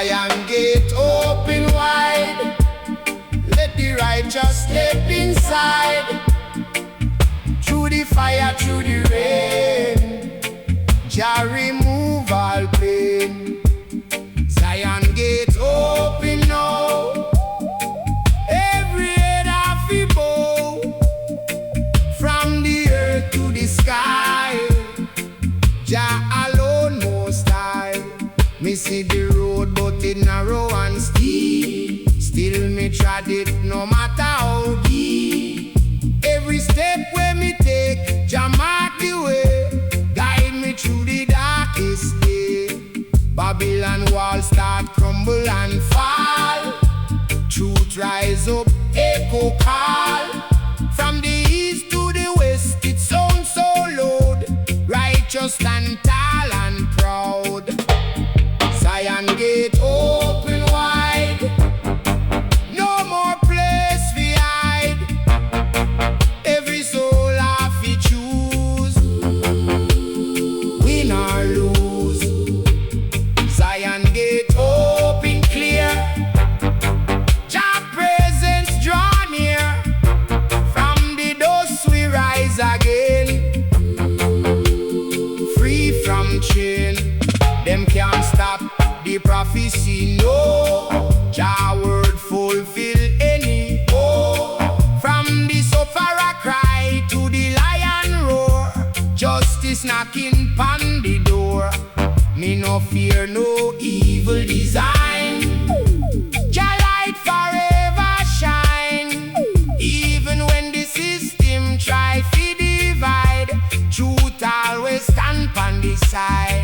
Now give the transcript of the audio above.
Zion gate open wide, let the righteous step inside. Through the fire, through the rain, Jah remove all pain. Zion gate open now, every head off the bow, from the earth to the sky. Jah alone most high. Me see the road but it narrow and steep, still me trod it no matter how deep. Every step where me take, Jah mark the way, guide me through the darkest day. Babylon walls start crumble and fall, truth rise up, echo call. From the east to the west it sounds so loud, righteous stand tall and proud. Zion gate open wide, no more place we hide. Every soul have to choose, win or lose. Zion gate open clear, Jah presence draw near. From the dust we rise again, free from chain. Them can't stop the prophecy, no. Jah word fulfill any hope. From the sufferer cry to the lion roar, justice knocking pon the door. Me no fear no evil design, Jah light forever shine. Even when the system try to divide, truth always stand pon the side.